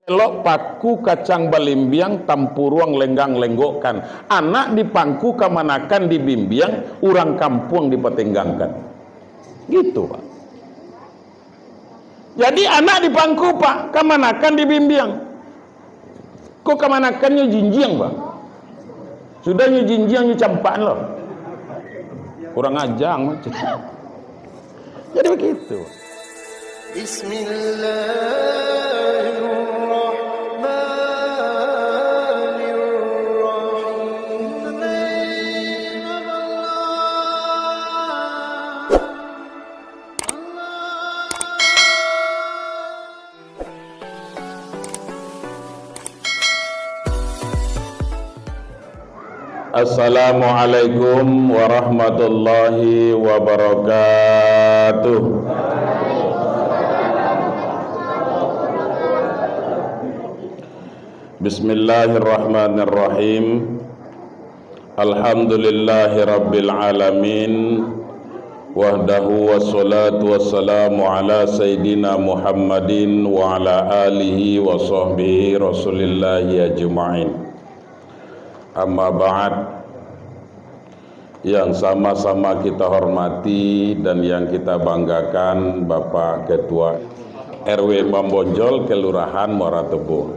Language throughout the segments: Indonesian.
Elok paku kacang balimbiang tampuruang lenggang lenggokkan. Anak dipangku kamanakan dibimbiang, orang kampung dipetenggangkan. Gitu Pak. Jadi anak dipangku Pak, kamanakan dibimbiang. Kok kamanakannya jinjiang Pak? Sudah jinjiang campaan loh. Kurang ajang macam. Jadi begitu. Assalamualaikum warahmatullahi wabarakatuh. Bismillahirrahmanirrahim. Alhamdulillahi rabbil alamin. Wahdahu wassalatu wassalamu ala sayyidina Muhammadin wa ala alihi wa sahbihi rasulillahi ajma'in. Amma ba'd, yang sama-sama kita hormati dan yang kita banggakan Bapak Ketua RW Bambonjol Kelurahan Muara Tebu.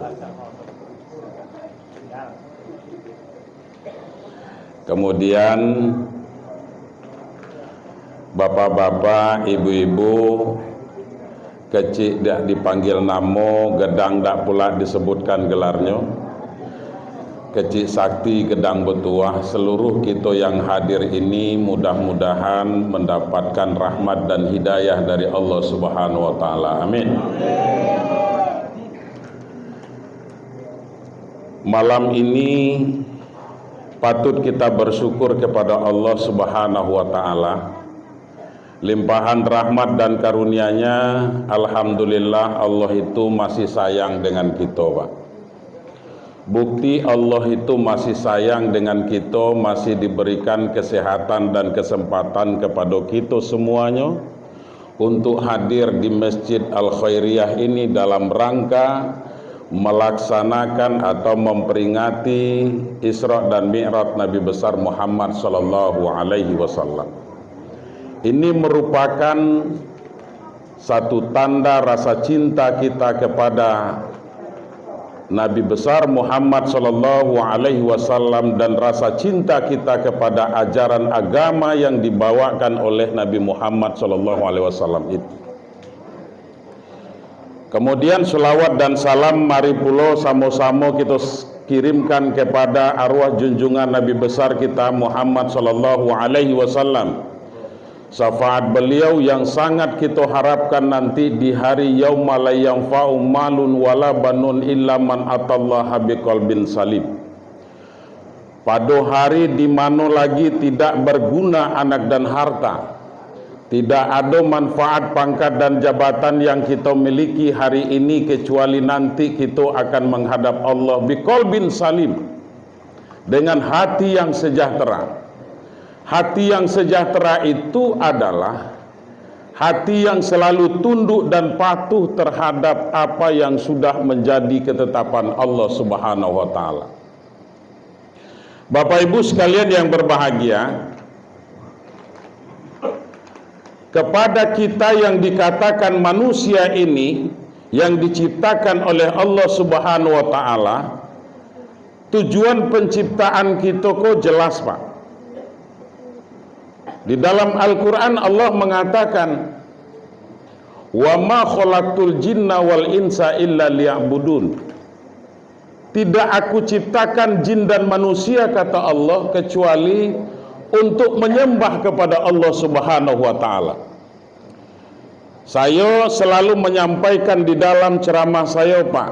Kemudian bapak-bapak, ibu-ibu, kecil dak dipanggil namo, gedang dak pula disebutkan gelarnya. Kecil sakti gedang betuah, seluruh kita yang hadir ini mudah-mudahan mendapatkan rahmat dan hidayah dari Allah Subhanahu wa taala. Amin. Malam ini patut kita bersyukur kepada Allah Subhanahu wa taala. Limpahan rahmat dan karunia-Nya, alhamdulillah Allah itu masih sayang dengan kita, Pak. Bukti Allah itu masih sayang dengan kita, masih diberikan kesehatan dan kesempatan kepada kita semuanya untuk hadir di Masjid Al-Khairiyah ini dalam rangka melaksanakan atau memperingati Isra dan Mi'raj Nabi besar Muhammad sallallahu alaihi wasallam. Ini merupakan satu tanda rasa cinta kita kepada Nabi besar Muhammad sallallahu alaihi wasallam dan rasa cinta kita kepada ajaran agama yang dibawakan oleh Nabi Muhammad sallallahu alaihi wasallam itu. Kemudian selawat dan salam mari pula sama-sama kita kirimkan kepada arwah junjungan Nabi besar kita Muhammad sallallahu alaihi wasallam. Syafaat beliau yang sangat kita harapkan nanti di hari yauma la yanfa'u malun wala banun illa man atallaha biqalbin salim. Pada hari di mana lagi tidak berguna anak dan harta, tidak ada manfaat pangkat dan jabatan yang kita miliki hari ini kecuali nanti kita akan menghadap Allah biqalbin salim, dengan hati yang sejahtera. Hati yang sejahtera itu adalah hati yang selalu tunduk dan patuh terhadap apa yang sudah menjadi ketetapan Allah Subhanahu wa taala. Bapak Ibu sekalian yang berbahagia, kepada kita yang dikatakan manusia ini yang diciptakan oleh Allah Subhanahu wa taala, tujuan penciptaan kita kok jelas, Pak. Di dalam Al-Quran Allah mengatakan, wa ma khalaqtul jinna wal insa illa liya'budun. Tidak aku ciptakan jin dan manusia, kata Allah, kecuali untuk menyembah kepada Allah Subhanahu wa taala. Saya selalu menyampaikan di dalam ceramah saya, Pak,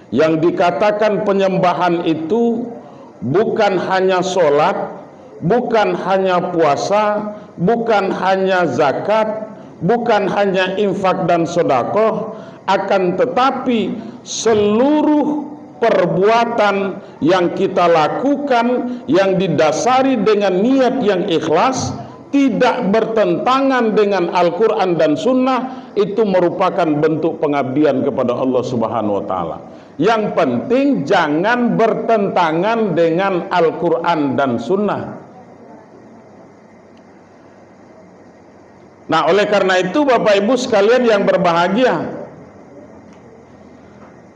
yang dikatakan penyembahan itu bukan hanya sholat, bukan hanya puasa, bukan hanya zakat, bukan hanya infak dan sedekah, akan tetapi seluruh perbuatan yang kita lakukan yang didasari dengan niat yang ikhlas tidak bertentangan dengan Al-Quran dan Sunnah, itu merupakan bentuk pengabdian kepada Allah Subhanahu wa Ta'ala. Yang penting jangan bertentangan dengan Al-Quran dan Sunnah. Nah, oleh karena itu Bapak Ibu sekalian yang berbahagia,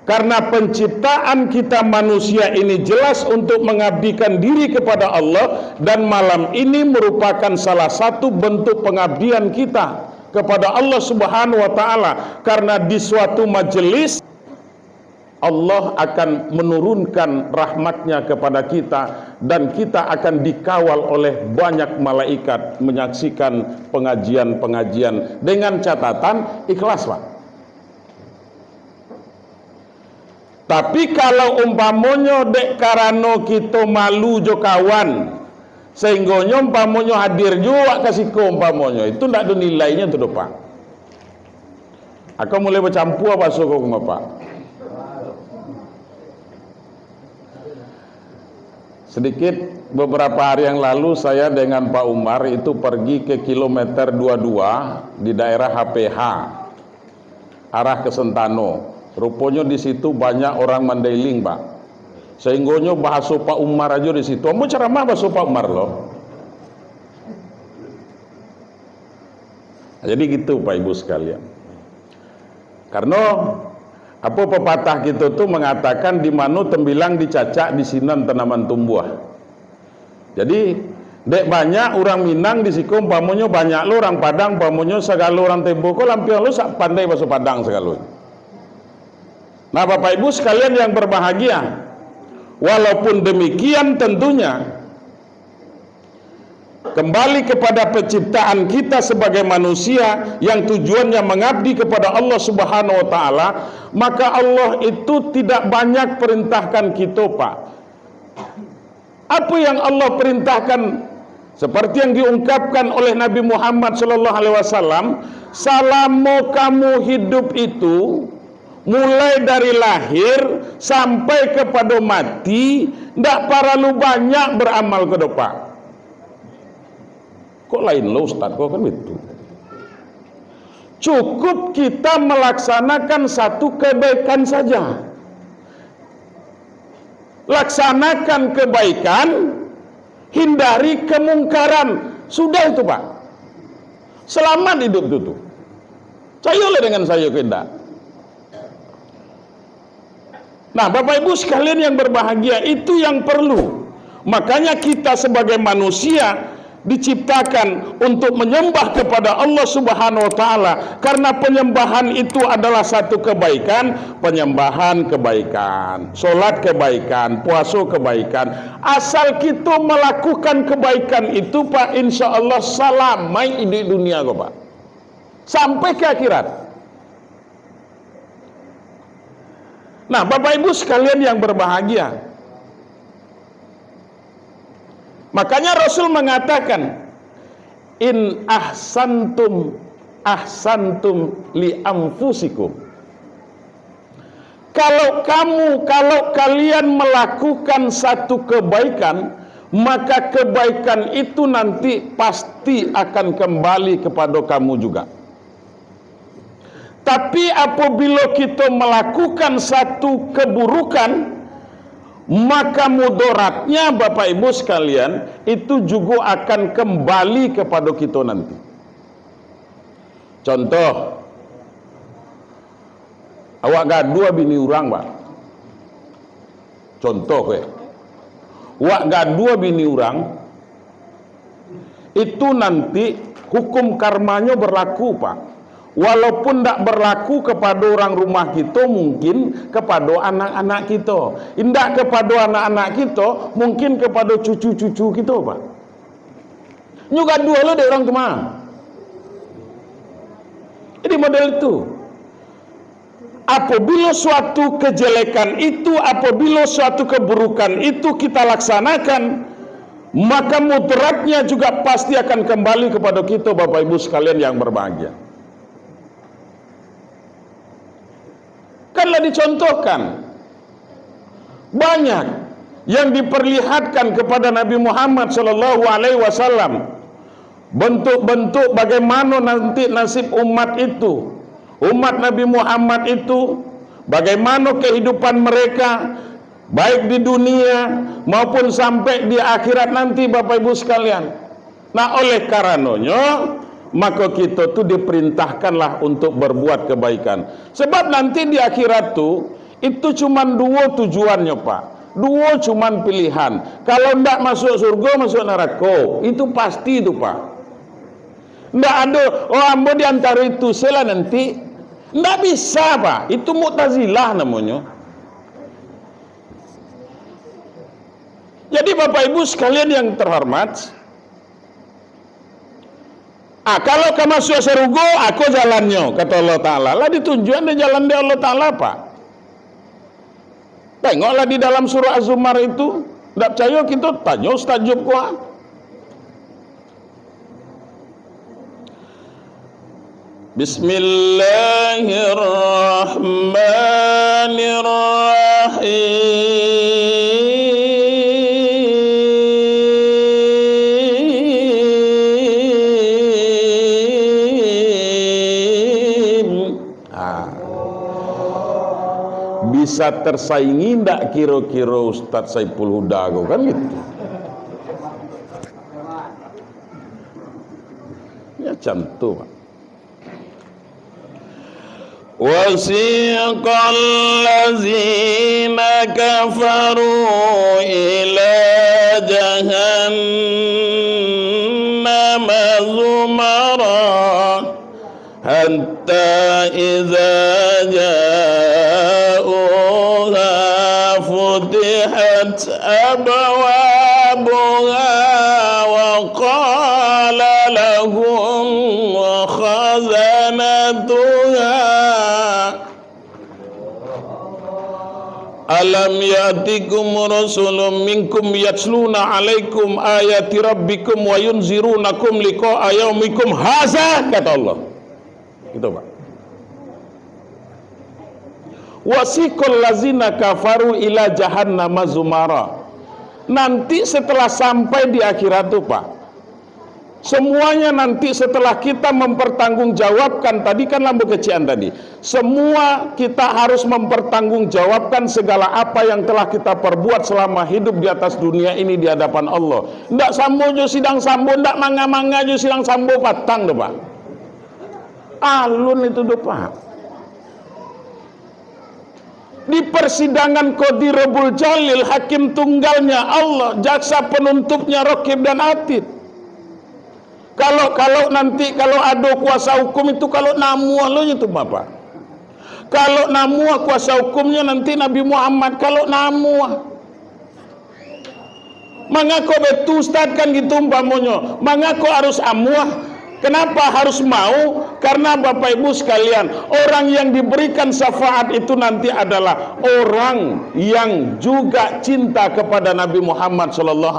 karena penciptaan kita manusia ini jelas untuk mengabdikan diri kepada Allah, dan malam ini merupakan salah satu bentuk pengabdian kita kepada Allah Subhanahu wa Ta'ala. Karena di suatu majelis Allah akan menurunkan rahmatnya kepada kita, dan kita akan dikawal oleh banyak malaikat menyaksikan pengajian-pengajian dengan catatan ikhlas, Pak. Tapi kalau umpamonyo dek karano kita malu jo kawan, sehingga umpamonyo hadir juga kasih ke umpamonyo, itu tidak ada nilainya tuh Pak. Aku mulai bercampur apa sokong Bapak. Sedikit beberapa hari yang lalu saya dengan Pak Umar itu pergi ke kilometer 22 di daerah HPH arah ke Sentano. Rupanya di situ banyak orang Mandailing, Pak. Sehingga bahasa Pak Umar aja di situ. Kamu ceramah bahasa Pak Umar loh. Jadi gitu Pak Ibu sekalian. Karena apa pepatah gitu tuh mengatakan di manu tembilang dicacak di sinan tanaman tumbuh. Jadi dek banyak orang Minang di situ, pamonyo banyak lo orang Padang, pamonyo segala orang Tembo, kok lampion lo sak pandai bahasa Padang segala. Nah Bapak Ibu sekalian yang berbahagia, walaupun demikian tentunya kembali kepada penciptaan kita sebagai manusia yang tujuannya mengabdi kepada Allah Subhanahu wa Ta'ala, maka Allah itu tidak banyak perintahkan kita, Pak. Apa yang Allah perintahkan seperti yang diungkapkan oleh Nabi Muhammad SAW, selama kamu hidup itu, mulai dari lahir sampai kepada mati, tidak perlu banyak beramal ke depan. Kok lain lo Ustaz, kok kan itu? Cukup kita melaksanakan satu kebaikan saja. Laksanakan kebaikan, hindari kemungkaran. Sudah itu Pak. Selamat hidup itu. Saya oleh dengan saya kehendak. Nah Bapak Ibu sekalian yang berbahagia, itu yang perlu. Makanya kita sebagai manusia diciptakan untuk menyembah kepada Allah Subhanahu wa Ta'ala. Karena penyembahan itu adalah satu kebaikan. Penyembahan kebaikan, sholat kebaikan, puasa kebaikan. Asal kita melakukan kebaikan itu Pak, insya Allah salamai di dunia kok Pak, sampai ke akhirat. Nah Bapak Ibu sekalian yang berbahagia, makanya Rasul mengatakan, in ahsantum li anfusikum. Kalau kalian melakukan satu kebaikan, maka kebaikan itu nanti pasti akan kembali kepada kamu juga. Tapi apabila kita melakukan satu keburukan, maka mudaratnya Bapak Ibu sekalian itu juga akan kembali kepada kita nanti. Contoh, awak gaduh bini orang Pak. Contoh awak gaduh bini orang, itu nanti hukum karmanya berlaku Pak. Walaupun tidak berlaku kepada orang rumah kita, mungkin kepada anak-anak kita. Tidak kepada anak-anak kita, mungkin kepada cucu-cucu kita Pak. Juga dua lo deh orang kemana. Jadi model itu. Apabila suatu kejelekan itu, apabila suatu keburukan itu kita laksanakan, maka mudaratnya juga pasti akan kembali kepada kita Bapak Ibu sekalian yang berbahagia. Kanlah dicontohkan banyak yang diperlihatkan kepada Nabi Muhammad SAW bentuk-bentuk bagaimana nanti nasib umat itu, umat Nabi Muhammad itu, bagaimana kehidupan mereka baik di dunia maupun sampai di akhirat nanti, Bapak Ibu sekalian. Nah, oleh karenanya maka kita tuh diperintahkanlah untuk berbuat kebaikan. Sebab nanti di akhirat tuh itu cuman dua tujuannya, Pak. Dua cuman pilihan. Kalau ndak masuk surga, masuk neraka. Itu pasti itu, Pak. Ndak ada ambo di antara itu sela nanti. Ndak bisa, Pak. Itu Mu'tazilah namanya. Jadi Bapak Ibu sekalian yang terhormat, kalau kamu masuk surga, aku jalannya, kata Allah Ta'ala. Lah ditunjuk ada jalan di Allah Ta'ala, Pak. Tengoklah di dalam surah Az-Zumar itu. Tidak percaya kita tanya Ustaz Jubkuah. Bismillahirrahmanirrahim. Bisa tersaingi ndak kira-kira Ustadz Saiful Huda kan gitu. Ya contoh, Pak. Wasiqal ladzina kafaru ila jahannam zumara hatta idza فتحت أبوابها وقال لهم خزنتها ألم يأتكم رسل منكم يتلون عليكم آيات ربكم وينذرونكم لقاء يومكم هذا, kata Allah. Gitu, Pak. Wasiqal ladzina kafaru ila jahannama zumara. Nanti setelah sampai di akhirat itu, Pak, semuanya nanti setelah kita mempertanggungjawabkan, tadi kan lampu kecian tadi, semua kita harus mempertanggungjawabkan segala apa yang telah kita perbuat selama hidup di atas dunia ini di hadapan Allah. Ndak sambo jo sidang sambo, ndak manga-manga jo sidang sambo patang do, Pak. Alun itu do, Pak. Di persidangan Qadirul Jalil, hakim tunggalnya Allah, jaksa penuntutnya Raqib dan Atid. Kalau nanti kalau ada kuasa hukum itu, kalau namuah lo itu, Bapak. Kalau namuah kuasa hukumnya nanti Nabi Muhammad, kalau namuah. Mengako betul Ustaz kan gitu umpamanya. Mengako harus amuah. Kenapa harus mau? Karena Bapak Ibu sekalian, orang yang diberikan syafaat itu nanti adalah orang yang juga cinta kepada Nabi Muhammad SAW.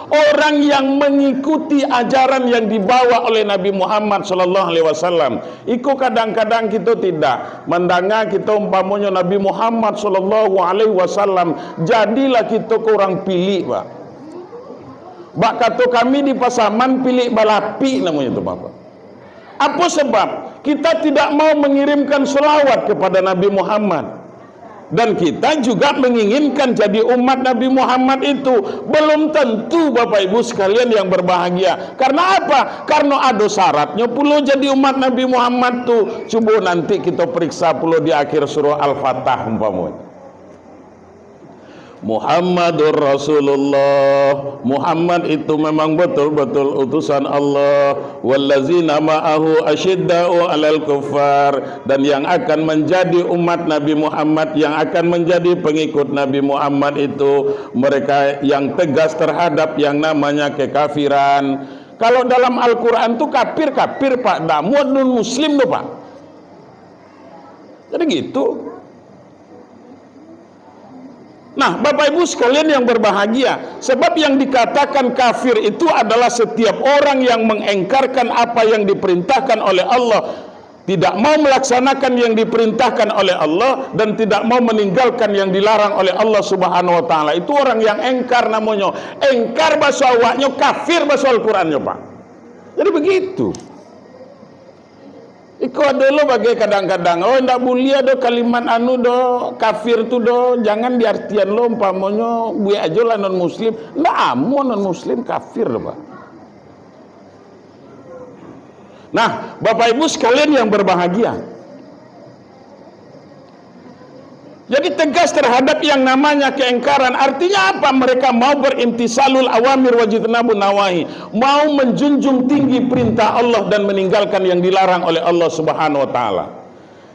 Orang yang mengikuti ajaran yang dibawa oleh Nabi Muhammad SAW. Iku kadang-kadang kita tidak mendengar kita umpamanya Nabi Muhammad SAW. Jadilah kita kurang pilih, Pak. Bak kata kami di Pasaman pilih balapi namanya itu, Bapak. Apa sebab? Kita tidak mau mengirimkan selawat kepada Nabi Muhammad. Dan kita juga menginginkan jadi umat Nabi Muhammad itu. Belum tentu, Bapak Ibu sekalian yang berbahagia. Karena apa? Karena ada syaratnya pula jadi umat Nabi Muhammad tuh. Coba nanti kita periksa pula di akhir surah Al-Fatah umpamanya. Muhammadur Rasulullah, Muhammad itu memang betul-betul utusan Allah. Wallazina ma'ahu asyidda'u 'alal kuffar, dan yang akan menjadi umat Nabi Muhammad, yang akan menjadi pengikut Nabi Muhammad itu mereka yang tegas terhadap yang namanya kekafiran. Kalau dalam Al-Qur'an tuh kafir, Pak, dak muat non muslim tuh, Pak. Jadi gitu. Nah, Bapak Ibu sekalian yang berbahagia, sebab yang dikatakan kafir itu adalah setiap orang yang mengengkarkan apa yang diperintahkan oleh Allah, tidak mau melaksanakan yang diperintahkan oleh Allah, dan tidak mau meninggalkan yang dilarang oleh Allah Subhanahu wa taala. Itu orang yang engkar namanya. Engkar bahasa awaknya, kafir bahasa Al-Qur'annya, Pak. Jadi begitu. Iko dulu bagai kadang-kadang, oh ndak mulia do kalimat anu do kafir tu do, jangan diartian lo umpamonyo gue aja lah non muslim, ndak amo non muslim kafir do, Pak. Nah, Bapak Ibu sekalian yang berbahagia. Jadi tegas terhadap yang namanya keingkaran. Artinya apa? Mereka mau berintisalul awamir wajitnabun nawahi, mau menjunjung tinggi perintah Allah dan meninggalkan yang dilarang oleh Allah Subhanahu wa taala.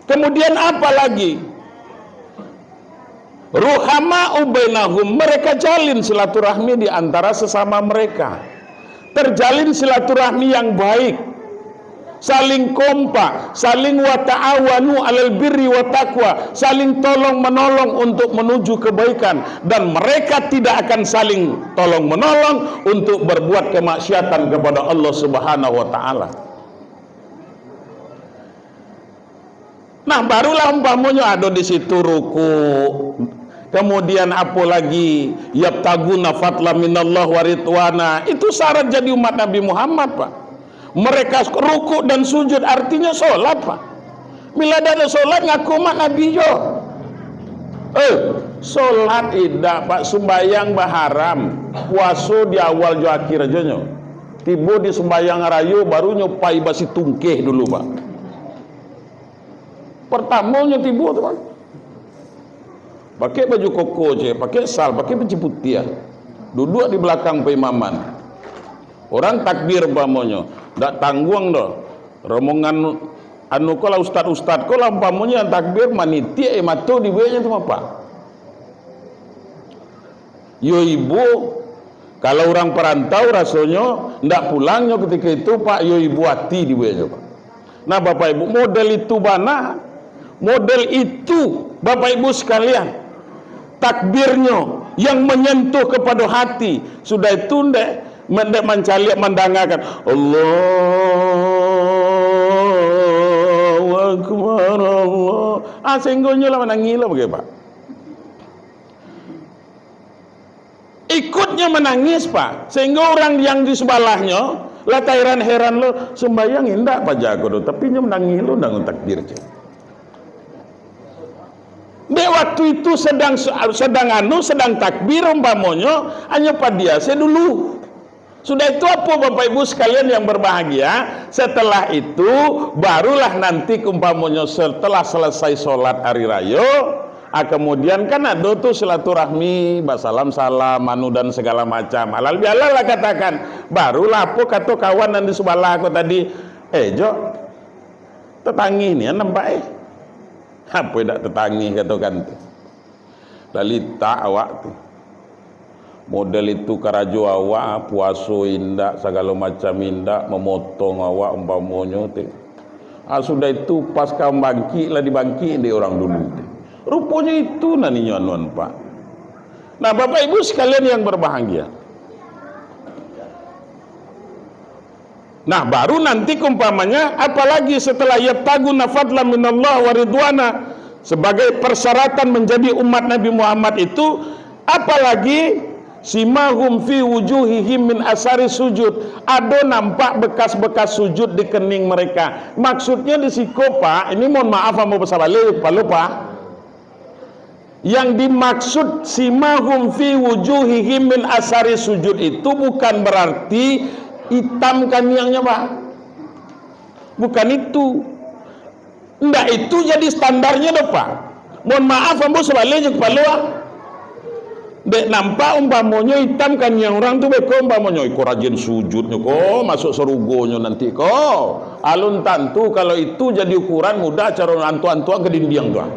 Kemudian apa lagi? Ruhama'u bainahum, mereka jalin silaturahmi di antara sesama mereka. Terjalin silaturahmi yang baik, saling kompak, saling wa ta'awanu 'alal birri wa taqwa, saling tolong menolong untuk menuju kebaikan, dan mereka tidak akan saling tolong menolong untuk berbuat kemaksiatan kepada Allah Subhanahu wa taala. Nah, barulah umpamanya ada di situ ruku. Kemudian apa lagi? Yabtaguna fadla minallah wa ridwana. Itu syarat jadi umat Nabi Muhammad, Pak. Mereka ruku dan sujud, artinya sholat, Pak. Bila ada sholat ngaku umat Nabi yo. Sholat tidak, Pak. Sembayang baharam. Puasa di awal jo akhir aja nyo. Tiba di sembayang rayu baru nyopai basi tungkeh dulu, Pak. Pertamanya tiba tuh, Pak. Pakai baju koko je, pakai sal, pakai baju putih ya. Duduk di belakang peimaman. Orang takbir pamonyo. Ndak tanggung doh. Rombongan anu kala ustad-ustad kala umpamanya takbir manitia matu di beunya tu apa? Yo ibu, kalau orang perantau rasanya ndak pulangnya ketika itu, Pak, yo ibu hati di beunya, Pak. Nah, Bapak Ibu, model itu mana? Model itu, Bapak Ibu sekalian, takbirnya yang menyentuh kepada hati. Sudah itu ndek mencaliak mendangakan Allahu Akbar, Allah. Sehinggonya lah menangis lah begitu, Pak. Ikutnya menangis, Pak. Sehingga orang yang di sebelahnya lah heran lo sembayang indah Pak Jago, tapi nya menangis lo ndangun takbir je. Di waktu itu sedang takbir umpamonyo hanya pada saya dulu. Sudah itu apa Bapak Ibu sekalian yang berbahagia? Setelah itu barulah nanti umpamonyo setelah selesai sholat hari raya, kemudian kan ada tuh silaturahmi, salam anu dan segala macam. Halal bihalal lah katakan. Barulah apa kata kawan dan di sebelah aku tadi, Jo, tetangi ini nampak apa tidak tetangi katakan tuh. Lalita awak tuh. Model itu karajo awak puaso indak segala macam indak memotong awak umpamonyo teh. Sudah itu pas kau bangki lah dibangki di orang dulu teh. Rupanya itu naninya non, Pak. Nah, Bapak Ibu sekalian yang berbahagia. Nah, baru nanti umpamanya apalagi setelah yabtaguna fadlan minallah wa ridwana, sebagai persyaratan menjadi umat Nabi Muhammad itu apalagi simahum fi wujuhihim min asari sujud, ada nampak bekas-bekas sujud di kening mereka. Maksudnya di siko, Pak, ini mohon maaf mau bersabalik, Pak, lupa. Yang dimaksud simahum fi wujuhihim min asari sujud itu bukan berarti hitam kaniangnya, Pak. Bukan itu. Enggak, itu jadi standarnya dong, Pak. Mohon maaf ambo sebalik Pak Lua. Dek nampak umpamonyo hitam kan yang orang tu beko umpamonyo iko rajin sujudnya kok masuk serugonya nanti kok alun tantu kalau itu jadi ukuran mudah cara antu-antuan ke dinding doang.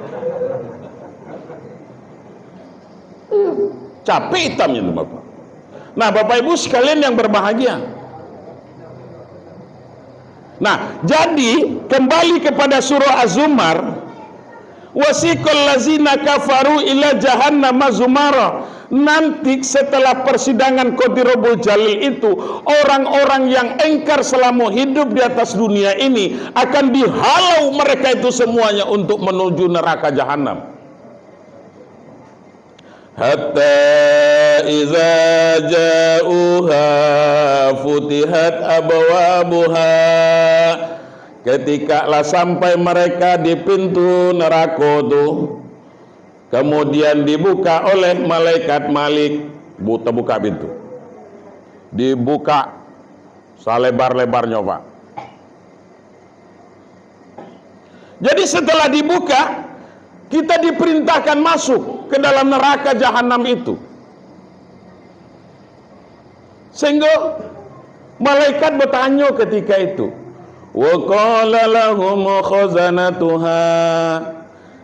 Capek hitamnya tuh, Bapak. Nah, Bapak Ibu sekalian yang berbahagia. Nah, jadi kembali kepada surah Az-Zumar, wasiqal lazina kafaru ila jahannam zumara. Nanti setelah persidangan Qadirul Jalil itu, orang-orang yang engkar selama hidup di atas dunia ini akan dihalau mereka itu semuanya untuk menuju neraka jahanam. Hatta iza ja'uha futihat abwabuha, ketika lah sampai mereka di pintu neraka itu, kemudian dibuka oleh malaikat Malik, buka pintu, dibuka selebar-lebarnya Pak. Jadi setelah dibuka, kita diperintahkan masuk ke dalam neraka jahanam itu. Sehingga malaikat bertanya ketika itu, wa qala lahum khazanatuha,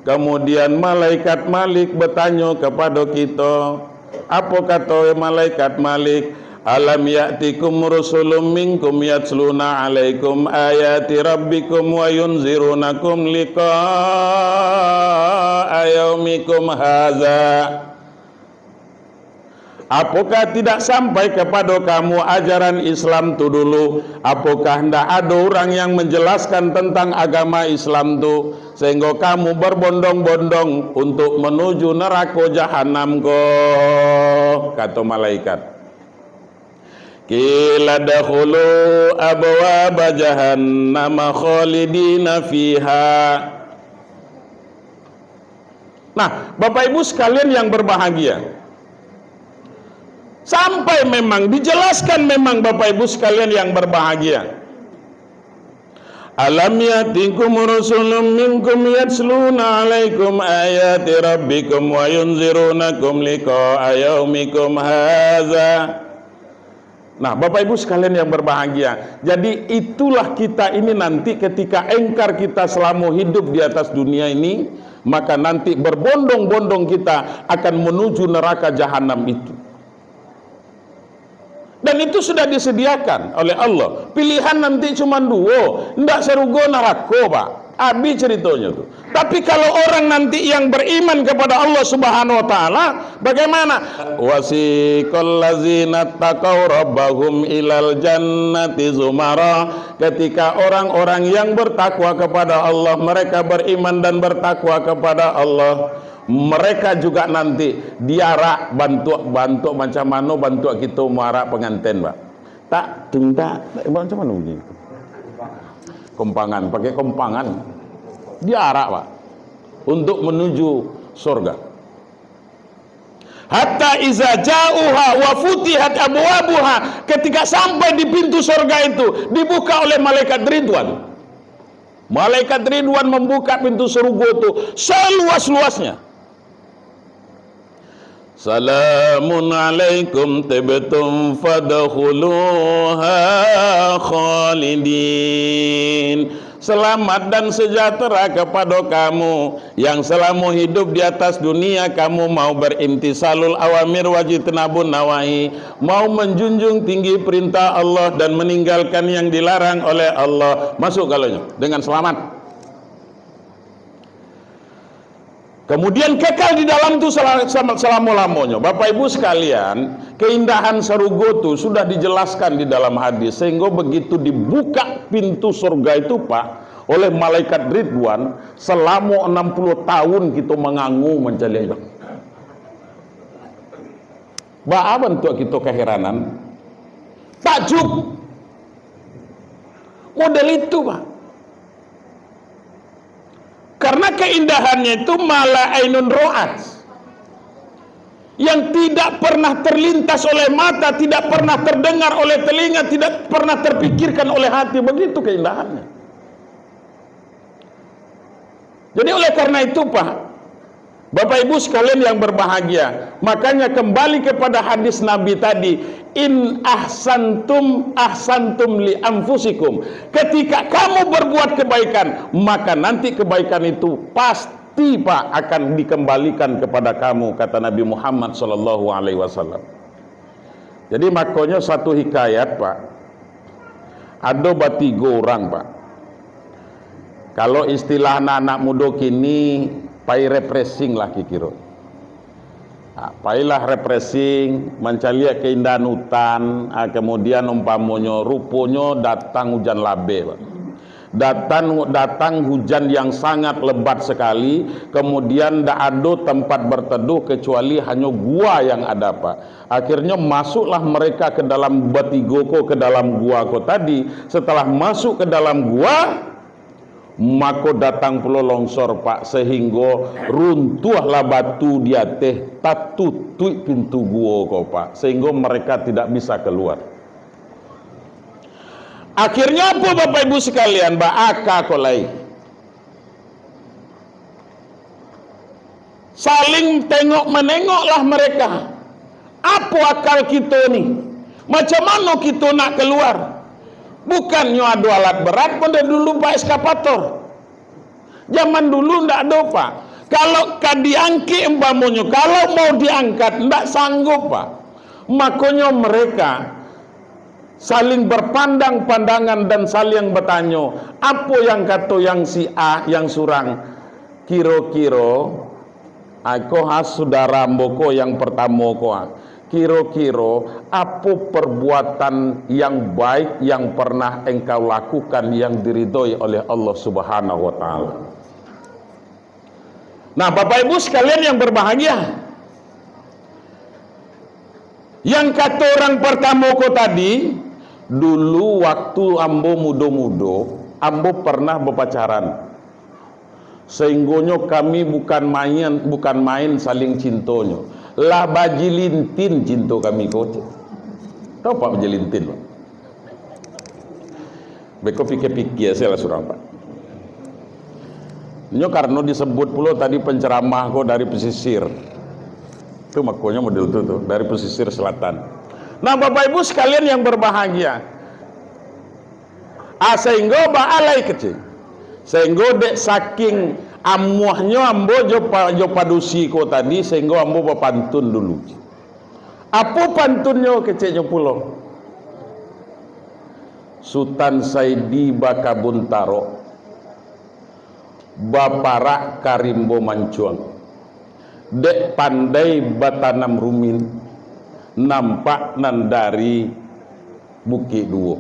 kemudian malaikat Malik bertanya kepada kita, apa kata malaikat Malik? Alam ya'tikum rusulun minkum yatsluna alaikum ayati rabbikum wa yunzirunakum liqa'a yaumikum hadza. Apakah tidak sampai kepada kamu ajaran Islam itu dulu? Apakah tidak ada orang yang menjelaskan tentang agama Islam itu, sehingga kamu berbondong-bondong untuk menuju neraka jahanam kok? Kata malaikat. Qila dakhulu abwaaba jahannam khalidina fiha. Nah, Bapak Ibu sekalian yang berbahagia, sampai memang dijelaskan memang Bapak Ibu sekalian yang berbahagia, alam yatikum rusulun minkum yatsluna alaikum ayati rabbikum wa yunzirunakum liqa'a yaumikum hadza. Nah, Bapak Ibu sekalian yang berbahagia, jadi itulah kita ini nanti ketika engkar kita selama hidup di atas dunia ini, maka nanti berbondong-bondong kita akan menuju neraka jahanam itu. Dan itu sudah disediakan oleh Allah. Pilihan nanti cuma dua, ndak serugo neraka Pak. Abi ceritanya tuh. Tapi kalau orang nanti yang beriman kepada Allah Subhanahu wa taala, bagaimana? Wasiqal ladzina taqaw rabbahum ilal jannati zumara. Ketika orang-orang yang bertakwa kepada Allah, mereka beriman dan bertakwa kepada Allah, mereka juga nanti diarak bantu macam mana bantu kita marak pengantin Pak. Tak tuntak macam mana begini? Kompangan, pakai kompangan diarak Pak untuk menuju surga. Hatta iza ja'uha wa futihat abwabuha, ketika sampai di pintu surga itu dibuka oleh malaikat Ridwan. Malaikat Ridwan membuka pintu surga itu seluas-luasnya. Salamun alaikum tibtum fadkhuluha khalidin. Selamat dan sejahtera kepada kamu yang selama hidup di atas dunia kamu mau berimtisalul awamir wajitnabun nawahi, mau menjunjung tinggi perintah Allah dan meninggalkan yang dilarang oleh Allah. Masuk kalaunya dengan selamat. Kemudian kekal di dalam itu selama-lamanya. Bapak Ibu sekalian, keindahan surga itu sudah dijelaskan di dalam hadis, sehingga begitu dibuka pintu surga itu Pak oleh malaikat Ridwan, selama 60 tahun kita mengangu mencari. Apa bentuk kita keheranan? Takjub. Model itu Pak. Karena keindahannya itu malah ainun ro'at, yang tidak pernah terlintas oleh mata, tidak pernah terdengar oleh telinga, tidak pernah terpikirkan oleh hati. Begitu keindahannya. Jadi oleh karena itu Pak, Bapak Ibu sekalian yang berbahagia, makanya kembali kepada hadis Nabi tadi, in ahsantum ahsantum li anfusikum. Ketika kamu berbuat kebaikan, maka nanti kebaikan itu pasti Pak akan dikembalikan kepada kamu, kata Nabi Muhammad SAW. Jadi makanya satu hikayat Pak, ada batigo orang Pak. Kalau istilah anak muda kini, pai repressing lah kira. Pailah repressing, mencari keindahan hutan, kemudian umpamanya rupanya datang hujan labe Pak. datang hujan yang sangat lebat sekali, kemudian tidak ada tempat berteduh kecuali hanya gua yang ada, Pak. Akhirnya masuklah mereka ke dalam batigoko, ke dalam gua ko tadi. Setelah masuk ke dalam gua, maka datang pula longsor, Pak, sehingga runtuhlah batu di atas, tak tutup pintu gua ko, Pak, sehingga mereka tidak bisa keluar. Akhirnya apa, Bapak Ibu sekalian? Ba'aka kolai, saling tengok menengoklah mereka. Apa akal kita ni? Macam mana kita nak keluar? Bukannya ada alat berat, pada dulu Pak, eskapator. Zaman dulu ndak ada, Pak. Kalau diangkit umpamanya, kalau mau diangkat ndak sanggup, Pak. Makanya mereka saling berpandang-pandangan dan saling bertanya, apa yang kata yang si A, yang surang, kira-kira aku saudara mboko yang pertama ko, kira-kira apa perbuatan yang baik yang pernah engkau lakukan yang diridhoi oleh Allah Subhanahu wa taala. Nah, Bapak Ibu sekalian yang berbahagia, yang kata orang pertama ko tadi, dulu waktu ambo mudo-mudo, ambo pernah berpacaran. Sehinggonya kami bukan main saling cintonyo. Lah bajilintin cinta kami ko. Tahu Pak bajilintin, Pak? Beko pikir-pikir saya lah surang, Pak. Nyo karena disebut pula tadi penceramah ko dari pesisir. Itu makanya model itu tuh, dari pesisir selatan. Nah, Bapak Ibu sekalian yang berbahagia, sehingga baalai kecil, sehingga dek saking amuahnya ambo jo padusi ko tadi, sehingga ambo pantun dulu. Apa pantunnya kecilnya pulau? Sultan Saidi Bakabuntaro, Baparak Karimbo Mancuang, dek pandai batanam rumin, nampak nan dari Bukit Duo.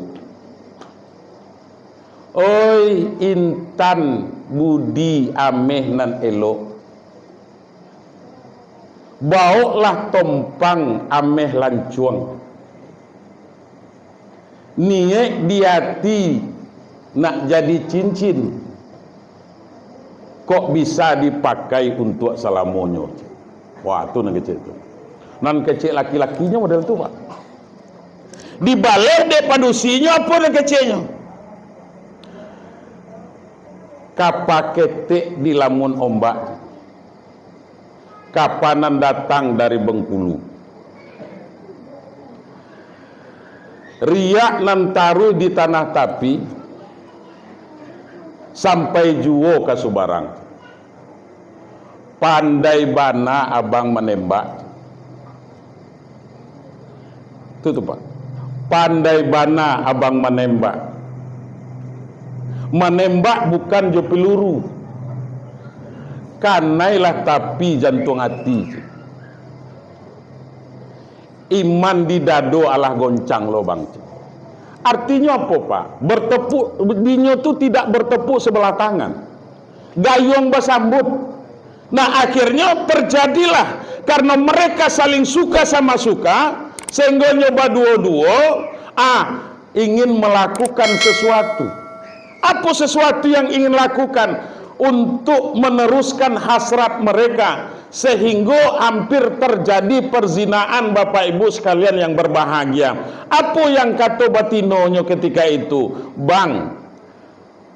Oi intan budi ameh nan elo, baoklah tompang ameh lancuang. Niat di hati nak jadi cincin, kok bisa dipakai untuk salamonyo. Wah, itu nan kecil itu. Nan kecil laki-lakinya model itu, Pak. Dibalik dek padusinya apa nan kecilnya? Kapaketek di lamun ombak, kapanan datang dari Bengkulu, riak nan taruh di tanah tapi sampai juwo ke Subarang. Pandai bana abang menembak. Itu tuh, Pak. Pandai bana abang menembak. Menembak bukan jo peluru, kanailah tapi jantung hati. Iman di dado alah goncang lobang. Artinya apa, Pak? Bertepuk dinyo tu tidak bertepuk sebelah tangan, gayung bersambut. Nah, akhirnya terjadilah karena mereka saling suka sama suka, sehingga nyoba dua-dua ingin melakukan sesuatu. Apa sesuatu yang ingin lakukan untuk meneruskan hasrat mereka, sehingga hampir terjadi perzinaan, Bapak Ibu sekalian yang berbahagia. Apa yang kata batinonyo ketika itu? Bang,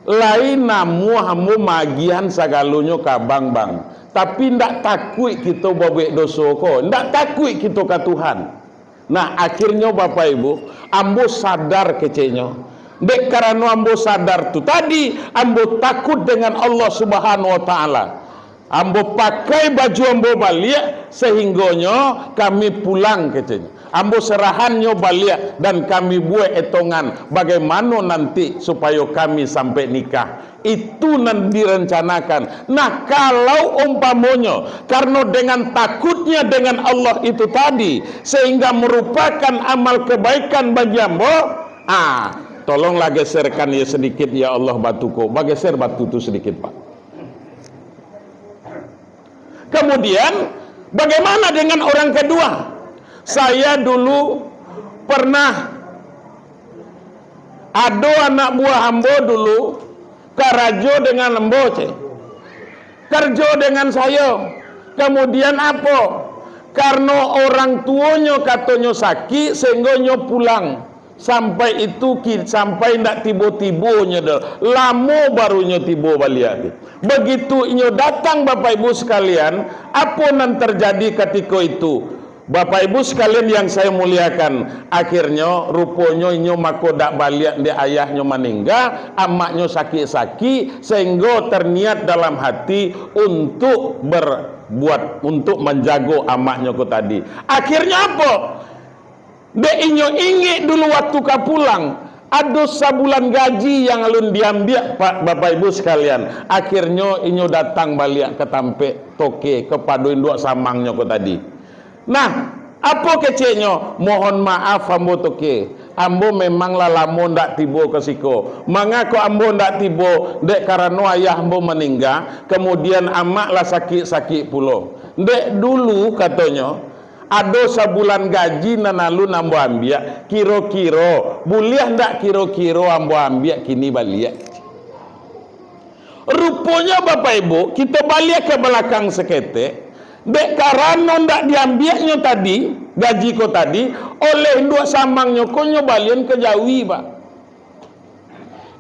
lain namu hamu magian sagalonyo kabang, bang. Tapi ndak takut kita babek dosoko, ndak takut kita ke Tuhan. Nah, akhirnya Bapak Ibu, ambo sadar kecenya. Dek karena ambo sadar tu tadi, ambo takut dengan Allah Subhanahu wa taala. Ambo pakai baju ambo balik, sehinggonya kami pulang kecenya. Ambo serahannya balik dan kami buat etongan bagaimana nanti supaya kami sampai nikah. Itu nanti direncanakan. Nah, kalau umpamanya karena dengan takutnya dengan Allah itu tadi, sehingga merupakan amal kebaikan bagi ambo, tolonglah geserkan ya sedikit ya Allah batuku. Geser batu itu sedikit Pak. Kemudian bagaimana dengan orang kedua? Saya dulu pernah ada anak buah ambo dulu karajo dengan ambo kerja dengan saya. Kemudian apa? Karena orang tuanya katanya sakit sehingga nyo pulang. Sampai itu sampai ndak tiba-tibanya dah. Lama barunya tiba balik. Begitu inyo datang Bapak Ibu sekalian, apa yang terjadi ketika itu? Bapak Ibu sekalian yang saya muliakan, akhirnya rupanya inyo mako dak balik di ayahnya meninggal, amaknya sakit-sakit sehingga terniat dalam hati untuk berbuat untuk menjaga amaknya ko tadi. Akhirnya apa? Dek inyo ingat dulu waktu ka pulang ada sebulan gaji yang alun diambil Pak Bapak Ibu sekalian. Akhirnya inyo datang balik ke Tampek Toke kepada induk samangnya ko tadi. Nah, apa keceknya? Mohon maaf ambo Toke. Ambo memanglah lama ndak tiba ke siko. Mengaku ambo ndak tiba dek karena ayah ambo meninggal, kemudian amaklah sakit-sakit pulo. Dek dulu katanya ada sebulan gaji nanalu ambo ambil, kira-kira boleh ndak kira-kira ambo ambil kini balik. Rupanya Bapak Ibu, kita balik ke belakang seketek. Dek karena ndak diambilnya tadi gaji ko tadi oleh induk samangnya ko nyo balian ke Jawi Pak.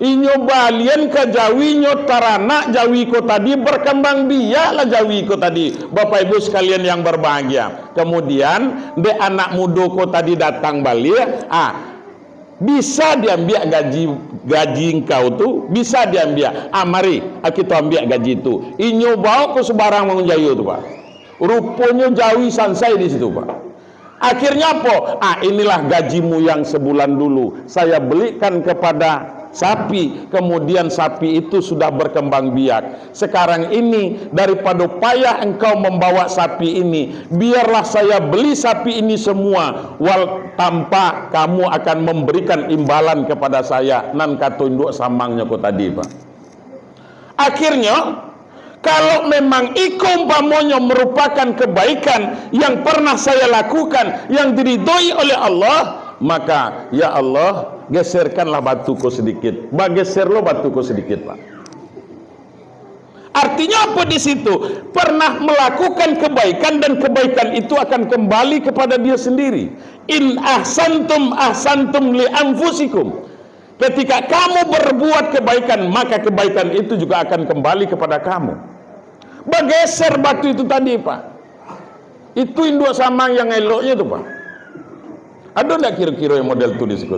Inyo balian ke Jawi nyo tarana Jawi ko tadi berkembang biak lah Jawi ko tadi. Bapak Ibu sekalian yang berbahagia. Kemudian dek anak muda ko tadi datang balik, bisa diambil gaji engkau tu, bisa diambil. Mari kita ambil gaji itu. Inyo bawa ke sebarang menjayu tu Pak. Rupanya Jawi sansai di situ Pak. Akhirnya apa? Inilah gajimu yang sebulan dulu saya belikan kepada sapi, kemudian sapi itu sudah berkembang biak. Sekarang ini daripada payah engkau membawa sapi ini, biarlah saya beli sapi ini semua, tanpa kamu akan memberikan imbalan kepada saya. Nan kata induk samangnya ko tadi Pak. Akhirnya kalau memang umpamanya merupakan kebaikan yang pernah saya lakukan, yang diridhoi oleh Allah, maka ya Allah geserkanlah batuku sedikit. Geserlah batuku sedikit Pak. Artinya apa di situ? Pernah melakukan kebaikan dan kebaikan itu akan kembali kepada dia sendiri. In ahsantum ahsantum li anfusikum. Ketika kamu berbuat kebaikan, maka kebaikan itu juga akan kembali kepada kamu. Bergeser batu itu tadi Pak. Itu induk samang yang eloknya itu Pak. Ada enggak kira-kira yang model itu di situ?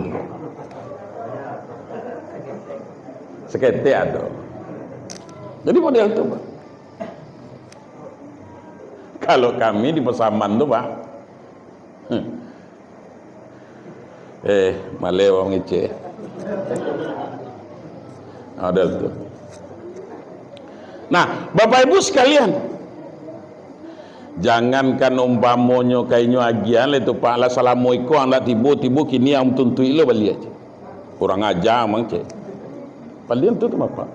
Sekete ada. Jadi model itu Pak. Kalau kami di Pesaman tuh Pak, male wong ice. Ada itu. Nah, Bapak Ibu sekalian, jangankan umpamonyo kainyo agian itu Pak la salamoiko anda tibo-tibo kini am tuntui lo balik aja. Kurang aja mang cek. Balian tu Bapak.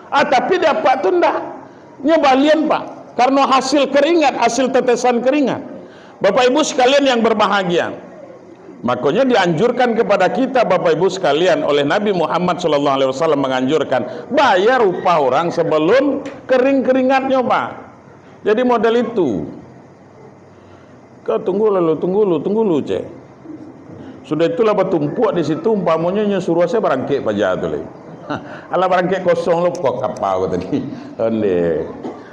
Tapi dapat tu ndak. Nya balian Pak, karena hasil keringat, hasil tetesan keringat. Bapak Ibu sekalian yang berbahagia. Makanya dianjurkan kepada kita Bapak Ibu sekalian oleh Nabi Muhammad SAW menganjurkan bayar upah orang sebelum keringatnya Pak. Jadi model itu. Kau tunggu lu cek. Sudah itulah bertumpuk di situ umpamanya suruh saya barangkek pajak tu lagi. Alah barangkek kosong lo kok apa tadi.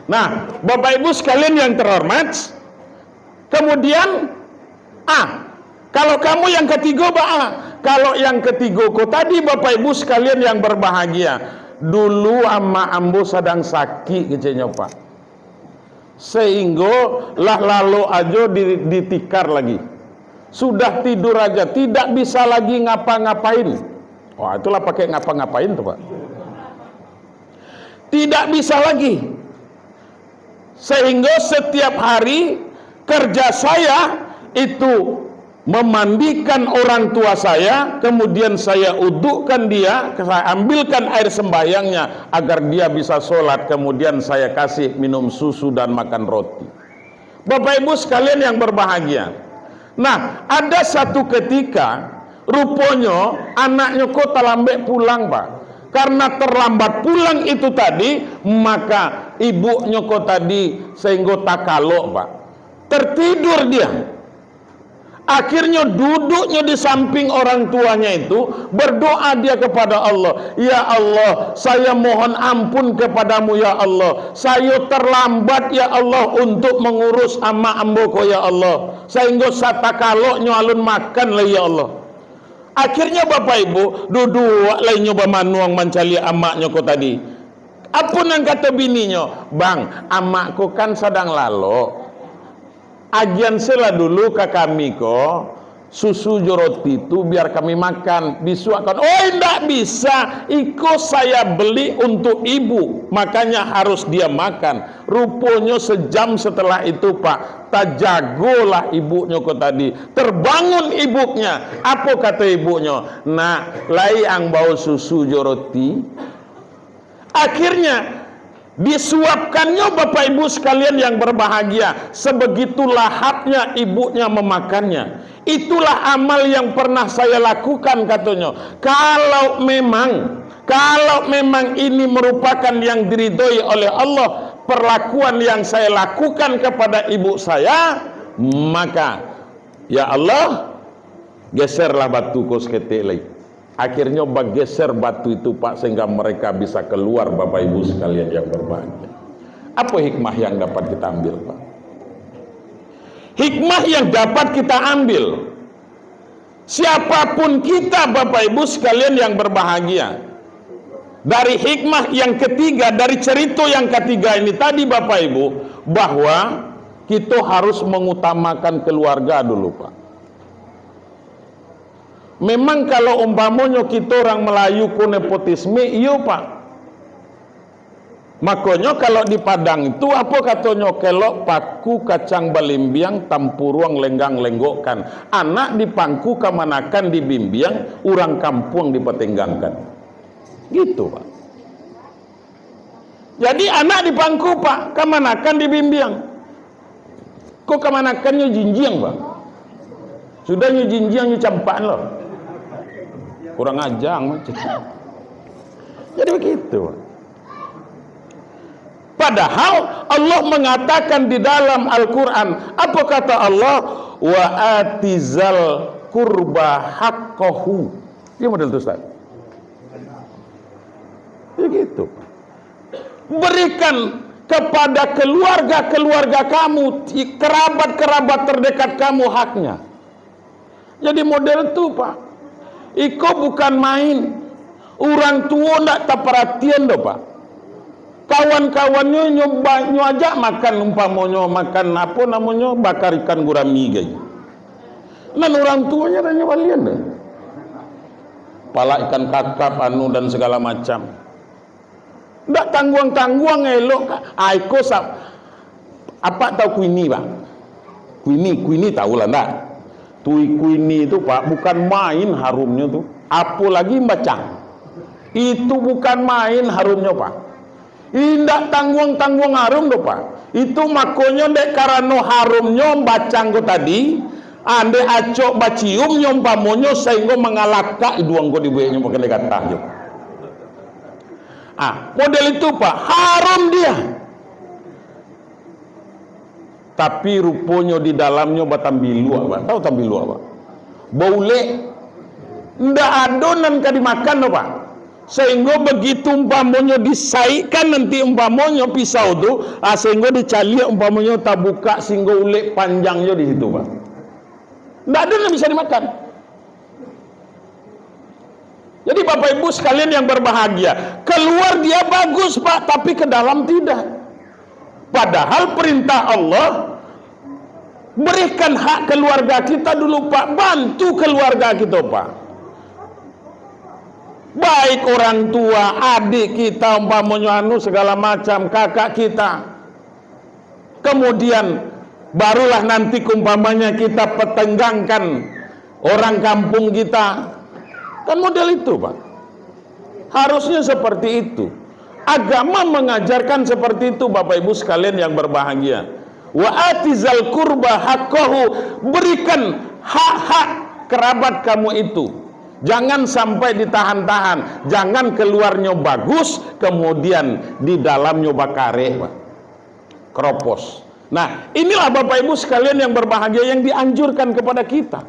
Nah, Bapak Ibu sekalian yang terhormat, kemudian kalau kamu yang ketiga kalau yang ketiga kok tadi Bapak Ibu sekalian yang berbahagia, dulu ama ambo sedang sakit kecenya Pak, sehingga lah lalu aja ditikar lagi, sudah tidur aja tidak bisa lagi ngapa-ngapain. Wah itulah pakai ngapa-ngapain tuh Pak, tidak bisa lagi, sehingga setiap hari kerja saya itu memandikan orang tua saya, kemudian saya udukkan dia, saya ambilkan air sembahyangnya agar dia bisa sholat, kemudian saya kasih minum susu dan makan roti. Bapak Ibu sekalian yang berbahagia, nah ada satu ketika rupanya anaknya kok terlambat pulang Pak. Karena terlambat pulang itu tadi, maka ibunya kok tadi sehingga tak kalok Pak, tertidur dia. Akhirnya duduknya di samping orang tuanya itu, berdoa dia kepada Allah, ya Allah, saya mohon ampun kepadamu ya Allah, saya terlambat ya Allah untuk mengurus ama amboko ya Allah, sehingga sata kaloknya alun makan lah ya Allah. Akhirnya Bapak Ibu duduk lain nyoba manuang mencari amaknya kok tadi. Apa yang kata bininya? Bang, amakku kan sedang lalu. Ajian sela dulu ke kami kok susu roti itu biar kami makan, disuapkan. Oh tidak bisa, iko saya beli untuk ibu, makanya harus dia makan. Rupanya sejam setelah itu Pak, tak jagolah ibunya kok tadi, terbangun ibunya. Apa kata ibunya? Nak, lai ang bau susu roti. Akhirnya disuapkannya Bapak Ibu sekalian yang berbahagia, sebegitu lahapnya ibunya memakannya. Itulah amal yang pernah saya lakukan katanya. Kalau memang ini merupakan yang diridhoi oleh Allah, perlakuan yang saya lakukan kepada ibu saya, maka ya Allah, geserlah batu kos ketelai. Akhirnya bergeser batu itu Pak, sehingga mereka bisa keluar. Bapak Ibu sekalian yang berbahagia, apa hikmah yang dapat kita ambil Pak? Hikmah yang dapat kita ambil, siapapun kita Bapak Ibu sekalian yang berbahagia, dari hikmah yang ketiga, dari cerita yang ketiga ini tadi Bapak Ibu, bahwa kita harus mengutamakan keluarga dulu Pak. Memang kalau umpamanya kita orang Melayu ku nepotisme, iya Pak. Makanya kalau di Padang itu apa katanya, kelok paku kacang balimbiang tampuruang lenggang lenggokkan, anak dipangku kamanakan dibimbiang, orang kampung dipetenggangkan. Gitu Pak. Jadi anak dipangku Pak, kamanakan dibimbiang. Kok kamanakannya jinjiang Pak? Sudahnya jinjiangnya campaan loh. Kurang ajang macam. Jadi begitu. Padahal Allah mengatakan di dalam Al-Quran, apa kata Allah? Wa atizal kurba haqqahu. Dia model itu Ustaz. Ya gitu. Berikan kepada keluarga-keluarga kamu, kerabat-kerabat terdekat kamu haknya. Jadi model itu Pak. Iko bukan main. Orang tua ndak tak perhatian doh Pak. Kawan-kawannya nyoba ajak makan, umpamanya makan apa namanya, bakar ikan gurami gitu. Dan orang tuanya ada nyobalian deh. Pala ikan kakap anu dan segala macam. Ndak tangguang-tangguang elok. Iko apa tahu kuini Pak? Kuini tahu lah ndak? Kuini itu Pak bukan main harumnya tuh, apalagi bacang. Itu bukan main harumnya Pak. Indak tangguang-tangguang harum tuh Pak. Itu makanya dek karena harumnya bacang ko tadi, ande acok bacium nyompamonyo sehingga mengalaka iduang ko dibueknya pakai lekatah jo. Model itu Pak, harum dia. Tapi rupanya di dalamnya batambilu Pak. Tahu tambilu apa? Baule. Ndak adonan ka dimakan loh Pak. Sehingga begitu umpamanya disaikan nanti umpamanya pisau tu, sehingga dicali umpamanya tak buka sehingga ulek panjangnya di situ Pak. Ndak ada bisa dimakan. Jadi Bapak Ibu sekalian yang berbahagia, keluar dia bagus Pak, tapi ke dalam tidak. Padahal perintah Allah, berikan hak keluarga kita dulu Pak, bantu keluarga kita Pak. Baik orang tua, adik kita, umpamanya anu segala macam, kakak kita. Kemudian barulah nanti umpamanya kita petenggangkan orang kampung kita. Kan model itu, Pak. Harusnya seperti itu. Agama mengajarkan seperti itu, Bapak Ibu sekalian yang berbahagia. Wa atizal qurba haqqahu, berikan hak-hak kerabat kamu itu. Jangan sampai ditahan-tahan, jangan keluarnya bagus kemudian di dalamnya bakare, Pak. Keropos. Nah, inilah Bapak Ibu sekalian yang berbahagia yang dianjurkan kepada kita.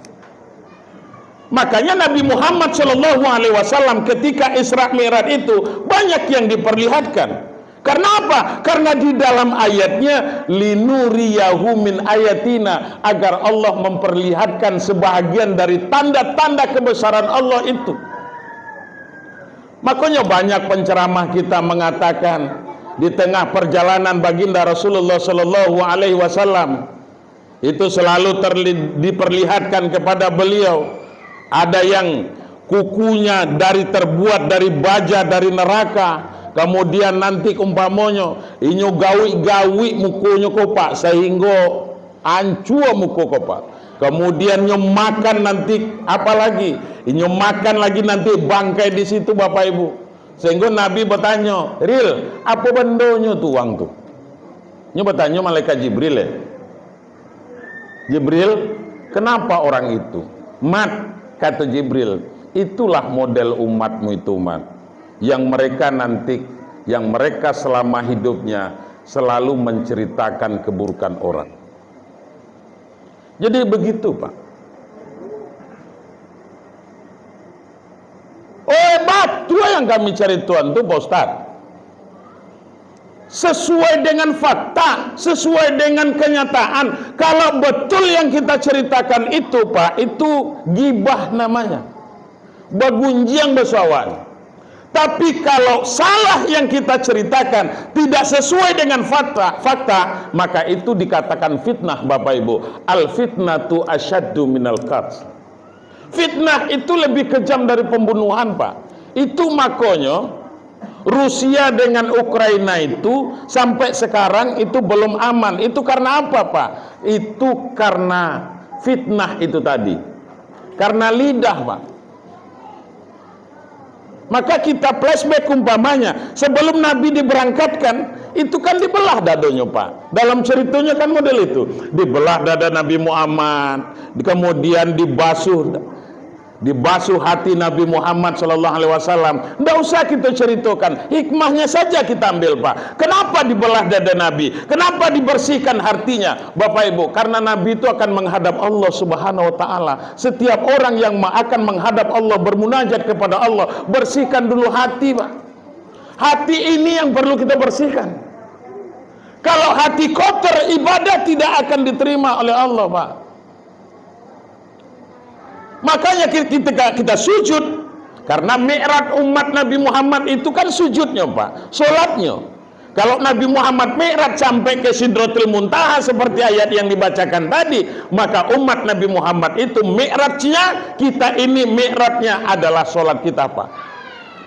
Makanya Nabi Muhammad SAW ketika Isra Mi'raj itu banyak yang diperlihatkan. Karena apa? Karena di dalam ayatnya linuriyahu min ayatina, agar Allah memperlihatkan sebahagian dari tanda-tanda kebesaran Allah itu. Makanya banyak penceramah kita mengatakan di tengah perjalanan baginda Rasulullah SAW itu selalu diperlihatkan kepada beliau. Ada yang kukunya terbuat dari baja dari neraka, kemudian nanti umpamonyo inyo gawi-gawi mukonyo ko Pak, sehingga ancua muko ko Pak. Kemudian nyo makan nanti apalagi inyo makan lagi nanti bangkai di situ Bapak Ibu. Sehingga Nabi bertanya, "Ril, apa bendonya tuh uang tuh?" Nyo bertanya malaikat Jibril ya. Jibril, kenapa orang itu? Mat, kata Jibril, itulah model umatmu itu, umat yang mereka nanti, yang mereka selama hidupnya selalu menceritakan keburukan orang. Jadi begitu, Pak. Oh, betul yang kami cari Tuhan itu, Pak Ustadz. Sesuai dengan fakta, sesuai dengan kenyataan. Kalau betul yang kita ceritakan itu, Pak, itu gibah namanya, bagunjiang besawan. Tapi kalau salah yang kita ceritakan, tidak sesuai dengan fakta, maka itu dikatakan fitnah, Bapak Ibu. Al fitnatu asyaddu minal qatl. Fitnah itu lebih kejam dari pembunuhan, Pak. Itu makanya Rusia dengan Ukraina itu sampai sekarang itu belum aman. Itu karena apa, Pak? Itu karena fitnah itu tadi. Karena lidah, Pak. Maka kita flashback umpamanya, sebelum Nabi diberangkatkan, itu kan dibelah dadonya, Pak. Dalam ceritanya kan model itu. Dibelah dada Nabi Muhammad, kemudian dibasuh hati Nabi Muhammad SAW. Tidak usah kita ceritakan, hikmahnya saja kita ambil, Pak. Kenapa dibelah dada Nabi? Kenapa dibersihkan hatinya, Bapak Ibu? Karena Nabi itu akan menghadap Allah Subhanahu Wa Taala. Setiap orang yang akan menghadap Allah, bermunajat kepada Allah, bersihkan dulu hati, Pak. Hati ini yang perlu kita bersihkan. Kalau hati kotor, ibadah tidak akan diterima oleh Allah, Pak. Makanya kita sujud, karena mi'raj umat Nabi Muhammad itu kan sujudnya, Pak, sholatnya. Kalau Nabi Muhammad mi'raj sampai ke Sidratul Muntaha seperti ayat yang dibacakan tadi, maka umat Nabi Muhammad itu mi'rajnya, kita ini mi'rajnya adalah sholat kita, Pak.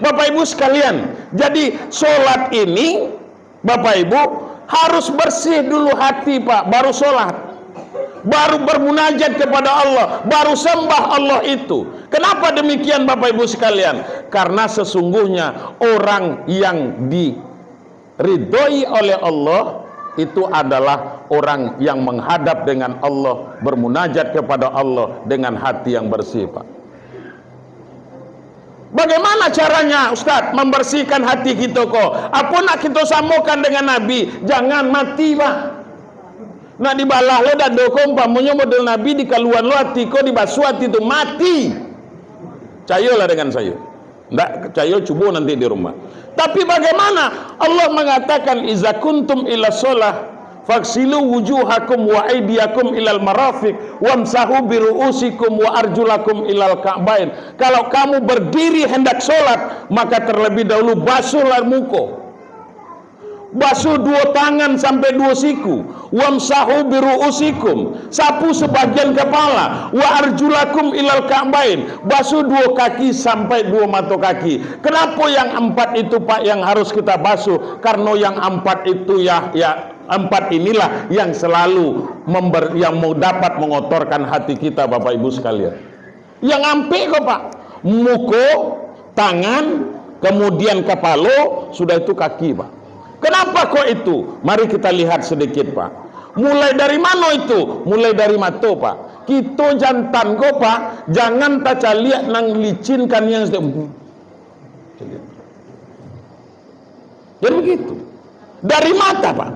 Bapak Ibu sekalian, jadi sholat ini, Bapak Ibu, harus bersih dulu hati, Pak, baru sholat. Baru bermunajat kepada Allah, baru sembah Allah itu. Kenapa demikian, Bapak Ibu sekalian? Karena sesungguhnya orang yang diridhoi oleh Allah itu adalah orang yang menghadap dengan Allah, bermunajat kepada Allah dengan hati yang bersih, Pak. Bagaimana caranya, Ustadz, membersihkan hati kita kok? Apa nak kita samakan dengan Nabi? Jangan mati, Pak. Nak dibalah lo dan dokom pamunya model Nabi di kaluan lo hati ko di basuh hati itu mati. Cayolah dengan saya. Ndak cayo coba nanti di rumah. Tapi bagaimana Allah mengatakan iza kuntum ila sholah faksilu wujuhakum wa aydiyakum ilal marafiq wamsahu biruusikum wa arjulakum ilal ka'bain. Kalau kamu berdiri hendak sholat, maka terlebih dahulu basuhlah muka, basuh dua tangan sampai dua siku, wamsahu biruusikum, sapu sebagian kepala, wa arjulakum ilal ka'bain, basuh dua kaki sampai dua mata kaki. Kenapa yang empat itu, Pak, yang harus kita basuh? Karena yang empat itu ya empat inilah yang selalu yang mau dapat mengotorkan hati kita, Bapak Ibu sekalian. Yang ampe kok Pak, muko, tangan, kemudian kepala, sudah itu kaki Pak. Kenapa kok itu? Mari kita lihat sedikit Pak. Mulai dari mana itu? Mulai dari mata Pak. Kita jantan kok Pak, jangan taca lihat nang licinkan yang jadi begitu. Dari mata Pak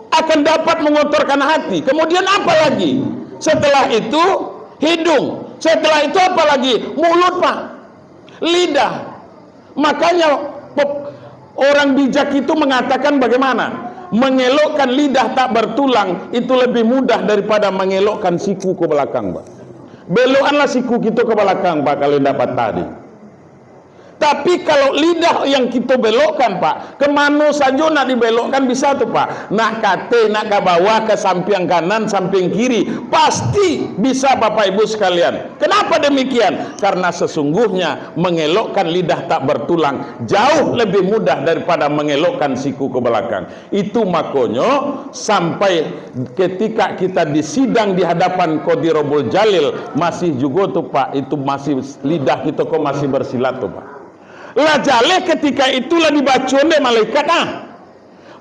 akan dapat mengotorkan hati. Kemudian apa lagi? Setelah itu hidung. Setelah itu apa lagi? Mulut Pak, lidah. Makanya orang bijak itu mengatakan bagaimana? Mengelokkan lidah tak bertulang itu lebih mudah daripada mengelokkan siku ke belakang Pak. Belokkanlah siku kita ke belakang Pak kalau dapat tadi. Tapi kalau lidah yang kita belokkan Pak, kemana saja nak dibelokkan bisa tuh Pak. Nak kate, nak ke bawah, ke samping kanan, samping kiri, pasti bisa Bapak Ibu sekalian. Kenapa demikian? Karena sesungguhnya mengelokkan lidah tak bertulang jauh lebih mudah daripada mengelokkan siku ke belakang. Itu makanya sampai ketika kita disidang di hadapan Qadirul Jalil masih juga tuh Pak, itu masih lidah kita kok masih bersilat tuh Pak. Lah jaleh ketika itulah dibaca oleh malaikat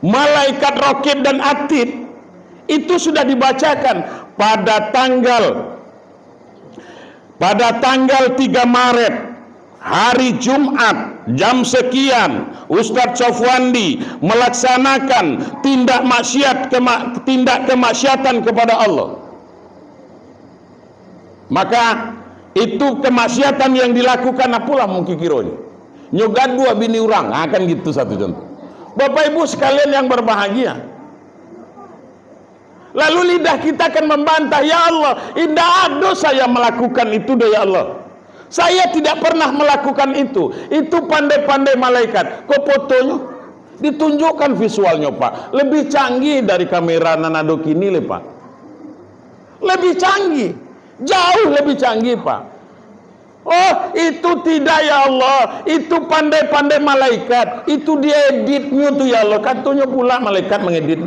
malaikat Raqib dan Atid itu sudah dibacakan pada tanggal 3 Maret hari Jumat jam sekian Ustadz Sofwandi melaksanakan tindak kemaksiatan kepada Allah. Maka itu kemaksiatan yang dilakukan apalah mungkin kiranya nyogat dua bini orang, akan gitu satu contoh. Bapak Ibu sekalian yang berbahagia, lalu lidah kita akan membantah, ya Allah, tidak ada saya melakukan itu deh ya Allah, saya tidak pernah melakukan itu pandai-pandai malaikat. Kok fotonya ditunjukkan visualnya Pak, lebih canggih dari kamera nanado kini le Pak, lebih canggih, jauh lebih canggih Pak. Oh itu tidak ya Allah, itu pandai-pandai malaikat, itu dieditnya tuh ya Allah, katanya pula malaikat mengedit.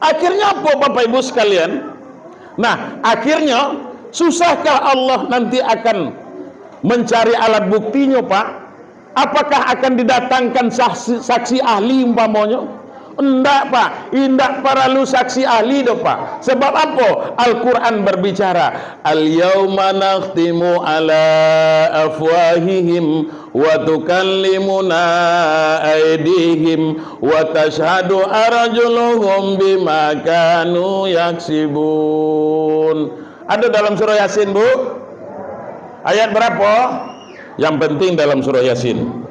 Akhirnya apa Bapak Ibu sekalian? Nah akhirnya susahkah Allah nanti akan mencari alat buktinya Pak? Apakah akan didatangkan saksi ahli umpamanya? Enggak Pak, indak perlu saksi ahli doh Pak. Sebab apa? Al-Quran berbicara, al-yawma nakhtimu ala afwahihim wa tukallimuna aydihim wa tashhadu arjuluhum bima kanu yaksibun. Ada dalam surah Yasin Bu? Ayat berapa? Yang penting dalam surah Yasin.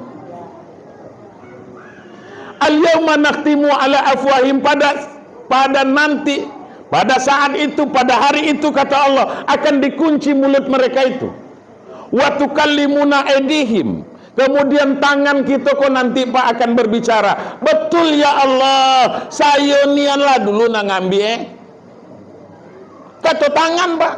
Al-yawma nakhtimu ala afwahim, pada nanti, pada saat itu, pada hari itu kata Allah akan dikunci mulut mereka itu. Wa tukallimuna aydihim, kemudian tangan kita kok nanti Pak akan berbicara. Betul ya Allah, saya nianlah dulu nang ngambil kata tangan Pak.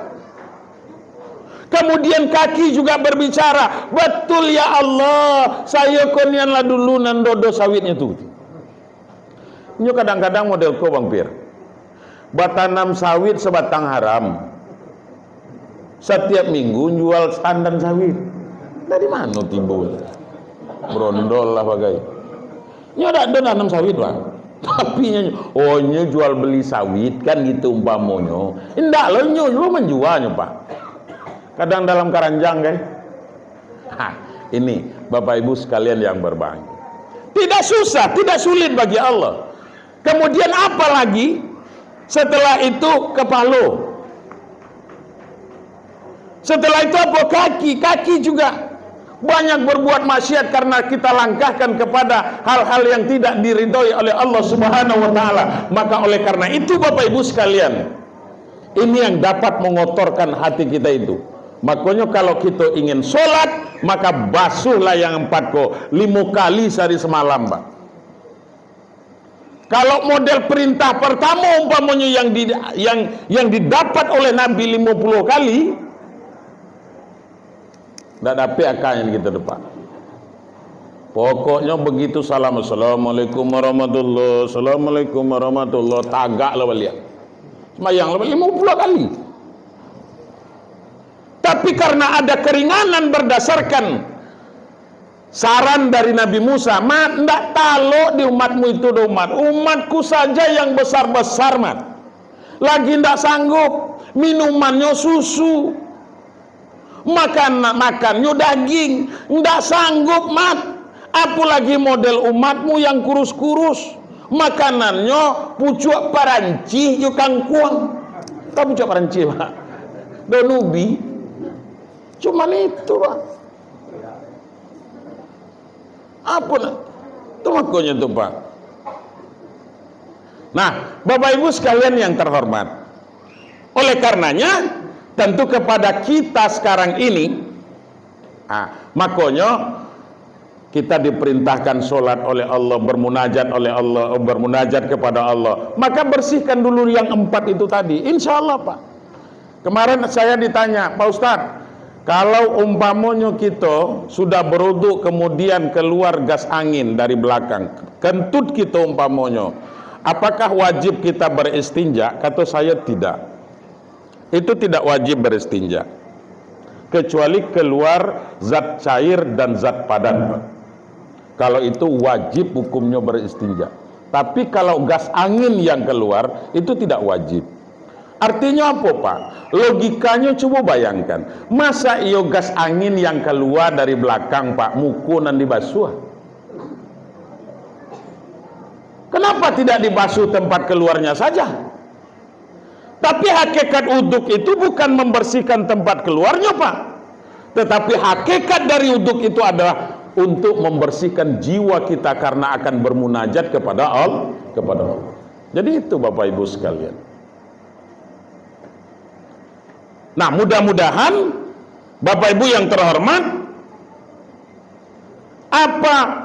Kemudian kaki juga berbicara, betul ya Allah, saya konianlah dulu nandodo sawitnya tuh. Ini kadang-kadang model ko Bang Pir, batanam sawit sebatang haram, setiap minggu jual sandan sawit. Dari mana timbul? Brondol lah bagai. Ini ada nanam sawit Pak, tapi ohnya jual beli sawit kan gitu umpamonya. Indah loh nyo menjualnya Pak. Kadang dalam keranjang kan. Ini Bapak Ibu sekalian yang berbahagia. Tidak susah, tidak sulit bagi Allah. Kemudian apa lagi? Setelah itu kepala. Setelah itu apa? Kaki. Kaki juga banyak berbuat maksiat karena kita langkahkan kepada hal-hal yang tidak diridhoi oleh Allah Subhanahu wa taala. Maka oleh karena itu Bapak Ibu sekalian, ini yang dapat mengotorkan hati kita itu. Makanya kalau kita ingin sholat, maka basuhlah yang 5 kali sehari semalam Pak. Kalau model perintah pertama umpamanya yang didapat oleh Nabi 50 kali, tidak dapat akanya kita depan. Pokoknya begitu salam, assalamualaikum warahmatullahi, assalamualaikum warahmatullahi, tagak lah balik. Semayang lah 50 kali. Tapi karena ada keringanan berdasarkan saran dari Nabi Musa, mat, ndak talo di umatmu itu umat. Umatku saja yang besar-besar, mat. Lagi ndak sanggup, minumannya susu, makannya daging, ndak sanggup, mat. Apalagi model umatmu yang kurus-kurus, makanannya pucuk paranci yuk kangkuang. Tahu pucuk paranci, Pak? Donubi. Cuman itu, Pak. Apa itu makanya tuh, Pak? Nah, Bapak Ibu sekalian yang terhormat, oleh karenanya tentu kepada kita sekarang ini, makanya kita diperintahkan sholat oleh Allah, bermunajat oleh Allah, bermunajat kepada Allah. Maka bersihkan dulu yang 4 itu tadi, insya Allah, Pak. Kemarin saya ditanya, Pak Ustadz, kalau umpamanya kita sudah berwudu kemudian keluar gas angin dari belakang, kentut kita umpamanya, apakah wajib kita beristinja? Kata saya tidak. Itu tidak wajib beristinja, kecuali keluar zat cair dan zat padat. Kalau itu wajib hukumnya beristinja. Tapi kalau gas angin yang keluar itu tidak wajib. Artinya apa, Pak? Logikanya coba bayangkan, masa iyo gas angin yang keluar dari belakang, Pak, muku dan dibasuh? Kenapa tidak dibasuh tempat keluarnya saja? Tapi hakikat uduk itu bukan membersihkan tempat keluarnya, Pak. Tetapi hakikat dari uduk itu adalah untuk membersihkan jiwa kita karena akan bermunajat kepada Allah. Jadi itu, Bapak Ibu sekalian. Nah, mudah-mudahan Bapak Ibu yang terhormat,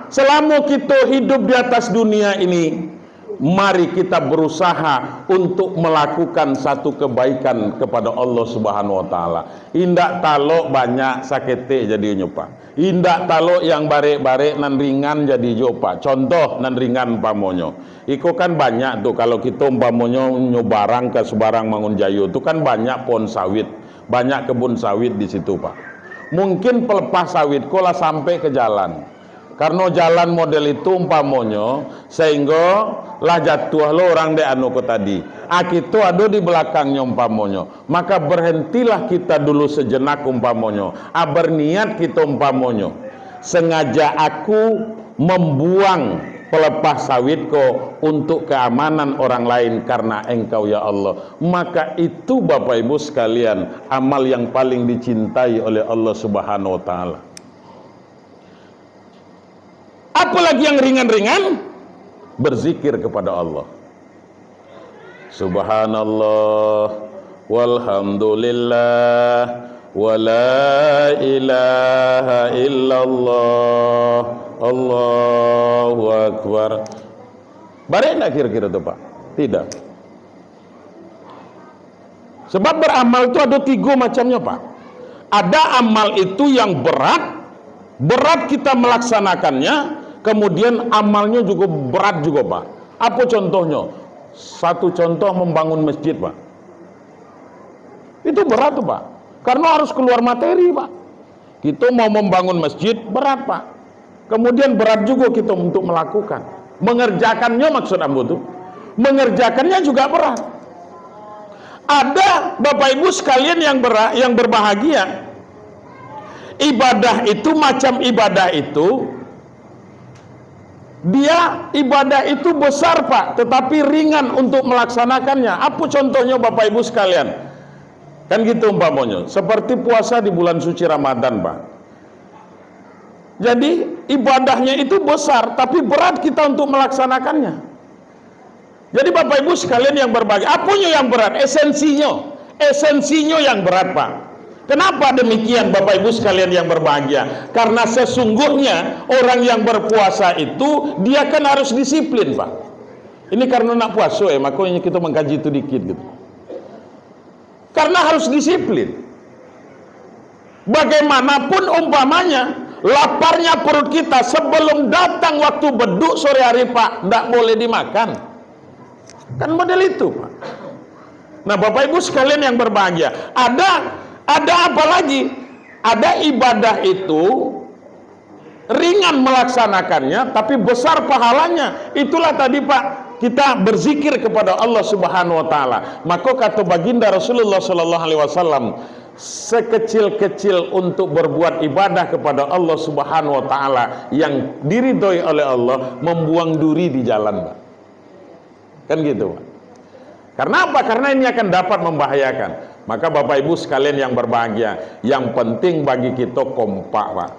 selama kita hidup di atas dunia ini, mari kita berusaha untuk melakukan satu kebaikan kepada Allah Subhanahu wa taala. Indak talo banyak sakete jadi nyopa. Indak talo yang bare-bare nan ringan jadi jopa. Contoh nan ringan umpamonyo. Iko kan banyak tuh kalau kita umpamonyo nyobarang ke Sebarang Mangunjayo itu kan banyak pohon sawit, banyak kebun sawit di situ, Pak. Mungkin pelepas sawit kola sampai ke jalan. Karena jalan model itu umpamonyo sehingga lah jatuh lo orang de anu ko tadi. Kita ada di belakangnya umpamonyo. Maka berhentilah kita dulu sejenak umpamonyo. Berniat kita umpamonyo. Sengaja aku membuang pelepas sawitku untuk keamanan orang lain karena engkau ya Allah. Maka itu Bapak Ibu sekalian amal yang paling dicintai oleh Allah Subhanahu wa taala. Apalagi yang ringan-ringan, berzikir kepada Allah. Subhanallah walhamdulillah wala ilaha illallah Allahu akbar. Bareng enggak kira-kira itu, Pak? Tidak. Sebab beramal itu ada 3 macamnya, Pak. Ada amal itu yang berat kita melaksanakannya. Kemudian amalnya juga berat juga, Pak. Apa contohnya? Satu contoh membangun masjid, Pak. Itu berat tuh, Pak. Karena harus keluar materi, Pak. Kita mau membangun masjid berat, Pak. Kemudian berat juga kita untuk melakukan. Mengerjakannya maksud ambo tuh. Mengerjakannya juga berat. Ada Bapak Ibu sekalian yang berbahagia. Ibadah itu macam ibadah itu, dia ibadah itu besar, Pak, tetapi ringan untuk melaksanakannya. Apa contohnya Bapak Ibu sekalian? Kan gitu umpamanya, seperti puasa di bulan suci Ramadan, Pak. Jadi ibadahnya itu besar, tapi berat kita untuk melaksanakannya. Jadi Bapak Ibu sekalian yang berbahagia, apanya yang berat? Esensinya yang berat, Pak. Kenapa demikian Bapak Ibu sekalian yang berbahagia? Karena sesungguhnya orang yang berpuasa itu dia kan harus disiplin, Pak. Ini karena nak puasa makanya kita mengkaji itu dikit gitu. Karena harus disiplin. Bagaimanapun umpamanya, laparnya perut kita sebelum datang waktu beduk sore hari, Pak, tidak boleh dimakan. Kan model itu, Pak. Nah, Bapak Ibu sekalian yang berbahagia, ada Ada apa lagi? Ada ibadah itu ringan melaksanakannya tapi besar pahalanya. Itulah tadi Pak, kita berzikir kepada Allah Subhanahu wa taala. Maka kata baginda Rasulullah sallallahu alaihi wasallam, sekecil-kecil untuk berbuat ibadah kepada Allah Subhanahu wa taala yang diridhoi oleh Allah, membuang duri di jalan, Pak. Kan gitu, Pak. Karena apa? Karena ini akan dapat membahayakan. Maka Bapak Ibu sekalian yang berbahagia, yang penting bagi kita kompak, Pak.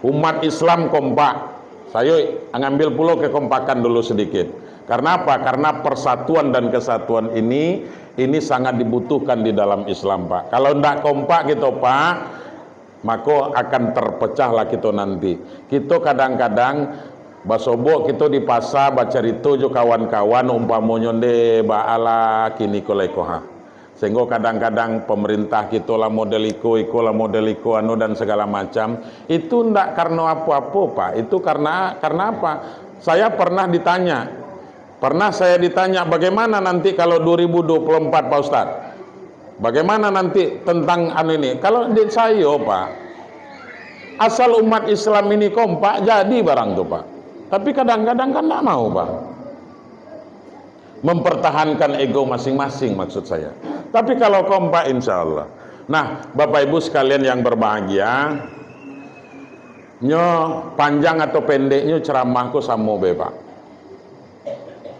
Umat Islam kompak. Saya ngambil pulau kekompakan dulu sedikit. Karena apa? Karena persatuan dan kesatuan ini sangat dibutuhkan di dalam Islam, Pak. Kalau tidak kompak gitu, Pak, maka akan terpecahlah kita nanti. Kita kadang-kadang basobo kita di pasar baca itu jo kawan-kawan umpamanya de baala kini kolekoha. Sehingga kadang-kadang pemerintah kita lah model iko lah model iko anu dan segala macam. Itu ndak karena apa-apa, Pak. Itu karena apa? Saya pernah ditanya bagaimana nanti kalau 2024, Pak Ustadz? Bagaimana nanti tentang anu ini? Kalau di saya, Pak, asal umat Islam ini kompak jadi barang tuh, Pak. Tapi kadang-kadang kan nggak mau, Pak. Mempertahankan ego masing-masing maksud saya. Tapi kalau kompak insya Allah. Nah, Bapak Ibu sekalian yang berbahagia, nyo panjang atau pendeknya ceramahku sama Pak.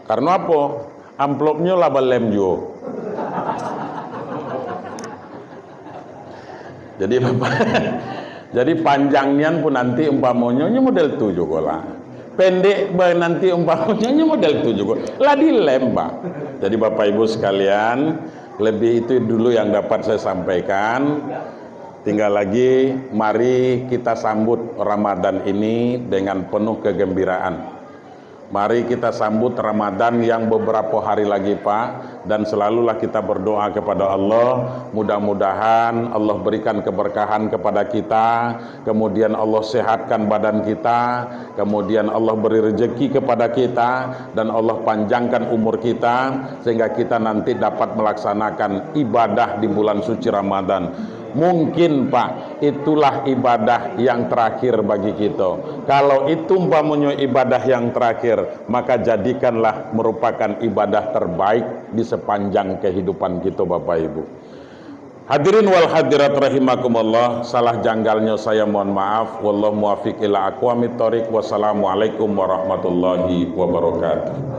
Karena apa? Amplopnya laba lem jo. Jadi Bapak, jadi panjangnya pun nanti umpamanya model 7 lah. Pendek nanti umpamanya model 7 lah di lem, Pak. Jadi Bapak Ibu sekalian, lebih itu dulu yang dapat saya sampaikan. Tinggal lagi, mari kita sambut Ramadan ini dengan penuh kegembiraan. Mari kita sambut Ramadan yang beberapa hari lagi, Pak, dan selalulah kita berdoa kepada Allah, mudah-mudahan Allah berikan keberkahan kepada kita, kemudian Allah sehatkan badan kita, kemudian Allah beri rezeki kepada kita, dan Allah panjangkan umur kita sehingga kita nanti dapat melaksanakan ibadah di bulan suci Ramadan. Mungkin, Pak, itulah ibadah yang terakhir bagi kita. Kalau itu umpamanya ibadah yang terakhir, maka jadikanlah merupakan ibadah terbaik di sepanjang kehidupan kita, Bapak Ibu. Hadirin wal hadirat rahimakumullah, salah janggalnya saya mohon maaf. Wallahu muwaffiq ila aqwamit thoriq. Wassalamualaikum warahmatullahi wabarakatuh.